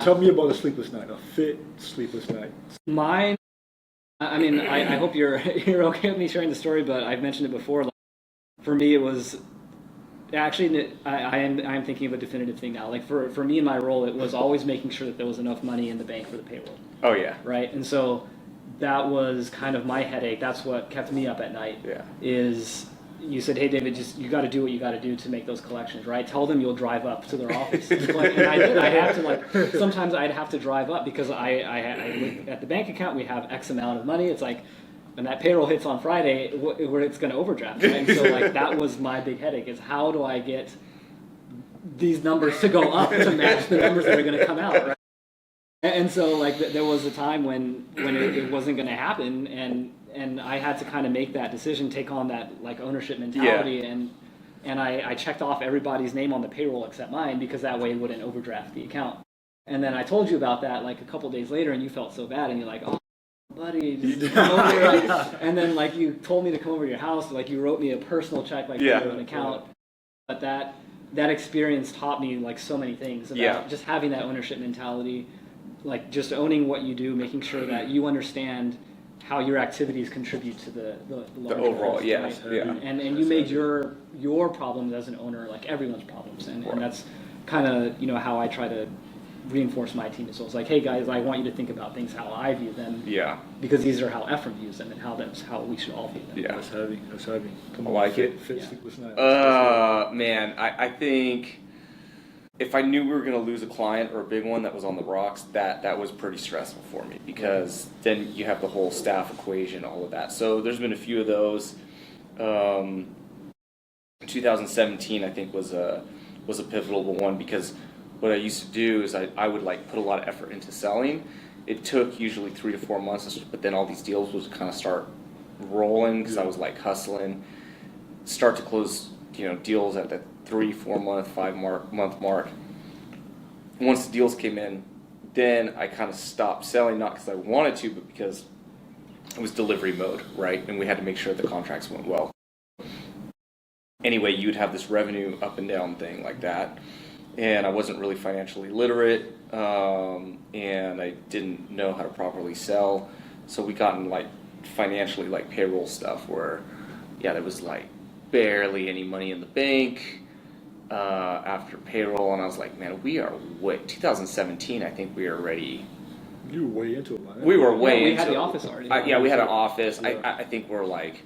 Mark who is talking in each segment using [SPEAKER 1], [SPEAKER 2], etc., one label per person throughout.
[SPEAKER 1] Tell me about a sleepless night, a fit sleepless night.
[SPEAKER 2] Mine, I mean, I hope you're okay with me sharing the story, but I've mentioned it before. Like, for me, it was actually I am thinking of a definitive thing now. Like for me in my role, it was always making sure that there was enough money in the bank for the payroll.
[SPEAKER 3] Oh yeah.
[SPEAKER 2] Right, and so that was kind of my headache. That's what kept me up at night.
[SPEAKER 3] Yeah.
[SPEAKER 2] Is you said, hey David, just you got to do what you got to do to make those collections, right? Tell them you'll drive up to their office and collect. And I did. I had to like sometimes I'd have to drive up because I at the bank account we have X amount of money. It's like when that payroll hits on Friday, where it's going to overdraft, right? And so like that was my big headache: is how do I get these numbers to go up to match the numbers that are going to come out, right? And so like there was a time when it wasn't going to happen, and I had to kind of make that decision, take on that like ownership mentality, and I checked off everybody's name on the payroll except mine because that way it wouldn't overdraft the account. And then I told you about that like a couple days later, and you felt so bad, and you're like, oh, buddy, just come over. Like, and then like you told me to come over to your house, like you wrote me a personal check, like for an account. But that experience taught me like so many things about just having that ownership mentality, like just owning what you do, making sure that you understand how your activities contribute to the
[SPEAKER 3] overall,
[SPEAKER 2] right? And you made your problems as an owner like everyone's problems, and that's kind of how I try to reinforce my team. So it's like, hey guys, I want you to think about things how I view them.
[SPEAKER 3] Yeah.
[SPEAKER 2] Because these are how Ephraim views them, and that's how we should all view them.
[SPEAKER 3] Yeah.
[SPEAKER 1] That's heavy. That's heavy. Come on,
[SPEAKER 3] I like
[SPEAKER 1] fit
[SPEAKER 3] it.
[SPEAKER 1] sleepless night.
[SPEAKER 3] Man, I think if I knew we were going to lose a client or a big one that was on the rocks, that was pretty stressful for me because then you have the whole staff equation, all of that. So there's been a few of those. 2017, I think, was a pivotal one because what I used to do is I would like put a lot of effort into selling. It took usually 3 to 4 months, but then all these deals would kind of start rolling because I was like hustling, start to close deals at the 3, 4 month, 5 month mark. Once the deals came in, then I kind of stopped selling, not because I wanted to, but because it was delivery mode, right? And we had to make sure the contracts went well. Anyway, you'd have this revenue up and down thing like that. And I wasn't really financially literate, and I didn't know how to properly sell. So we got in like financially like payroll stuff where, there was like barely any money in the bank after payroll, and I was like, man, we are 2017. I think we are ready.
[SPEAKER 1] You were way into it, man.
[SPEAKER 3] We were way into it.
[SPEAKER 2] We had the office already.
[SPEAKER 3] We had an office.
[SPEAKER 1] Yeah.
[SPEAKER 3] I think we're like,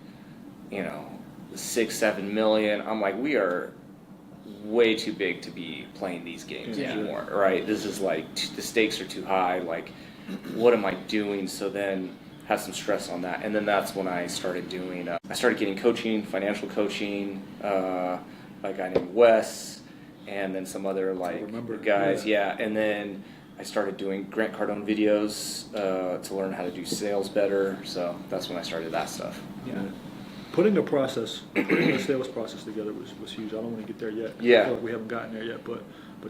[SPEAKER 3] 6-7 million. I'm like, we are way too big to be playing these games anymore, right? This is like the stakes are too high. Like, what am I doing? So then had some stress on that, and then that's when I started doing. I started getting coaching, financial coaching, by a guy named Wes, and then some other guys. And then I started doing Grant Cardone videos to learn how to do sales better. So that's when I started that stuff.
[SPEAKER 1] Yeah. Putting a sales process together was huge. I don't want to get there yet.
[SPEAKER 3] Yeah.
[SPEAKER 1] I feel like we haven't gotten there yet, but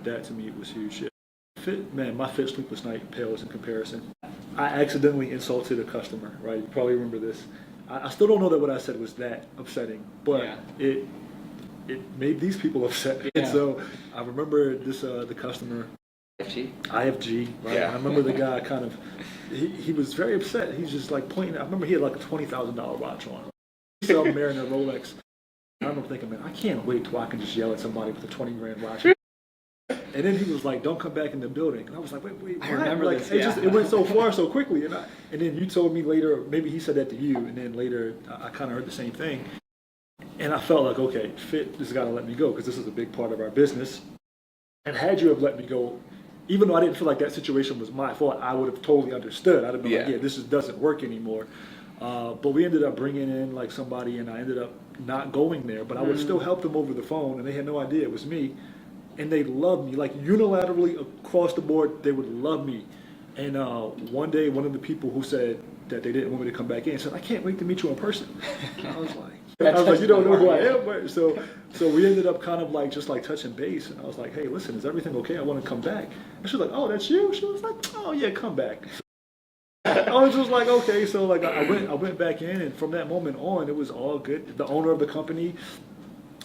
[SPEAKER 1] that to me was huge. My fit sleepless night pales in comparison. I accidentally insulted a customer, right? You probably remember this. I still don't know that what I said was that upsetting, but it made these people upset. And so I remember this the customer. IFG, right?
[SPEAKER 3] Yeah.
[SPEAKER 1] I remember the guy kind of, he was very upset. He's just like pointing. I remember he had like a $20,000 watch on. So I'm wearing a Rolex. I remember thinking, man, I can't wait till I can just yell at somebody with a $20,000 watch. And then he was like, "Don't come back in the building." And I was like, "Wait, what?"
[SPEAKER 2] I remember
[SPEAKER 1] like,
[SPEAKER 2] this.
[SPEAKER 1] It went so far so quickly. And then you told me later, maybe he said that to you, and then later I kind of heard the same thing. And I felt like, okay, Fit has got to let me go because this is a big part of our business. And had you have let me go, even though I didn't feel like that situation was my fault, I would have totally understood. I'd have been like, this doesn't work anymore. But we ended up bringing in like somebody, and I ended up not going there. But I would still help them over the phone, and they had no idea it was me. And they loved me, like unilaterally across the board, they would love me. And one day, one of the people who said that they didn't want me to come back in said, "I can't wait to meet you in person." And I was like, "You don't know who I am." But so we ended up kind of like just like touching base. And I was like, "Hey, listen, is everything okay? I want to come back." And she was like, "Oh, that's you?" She was like, "Oh yeah, come back." I was just like, okay. So like I went back in, and from that moment on, it was all good. The owner of the company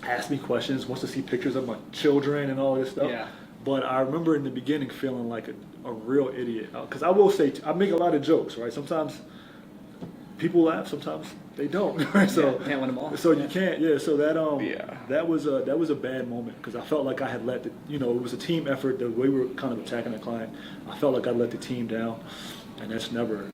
[SPEAKER 1] asked me questions, wants to see pictures of my children and all this stuff.
[SPEAKER 2] Yeah.
[SPEAKER 1] But I remember in the beginning feeling like a real idiot. Because I will say, I make a lot of jokes, right? Sometimes people laugh, sometimes they don't. Right? So
[SPEAKER 2] can't win them all.
[SPEAKER 1] So you can't, yeah. So
[SPEAKER 3] Yeah.
[SPEAKER 1] that was a bad moment because I felt like I had let it was a team effort. The way we were kind of attacking the client, I felt like I let the team down, and that's never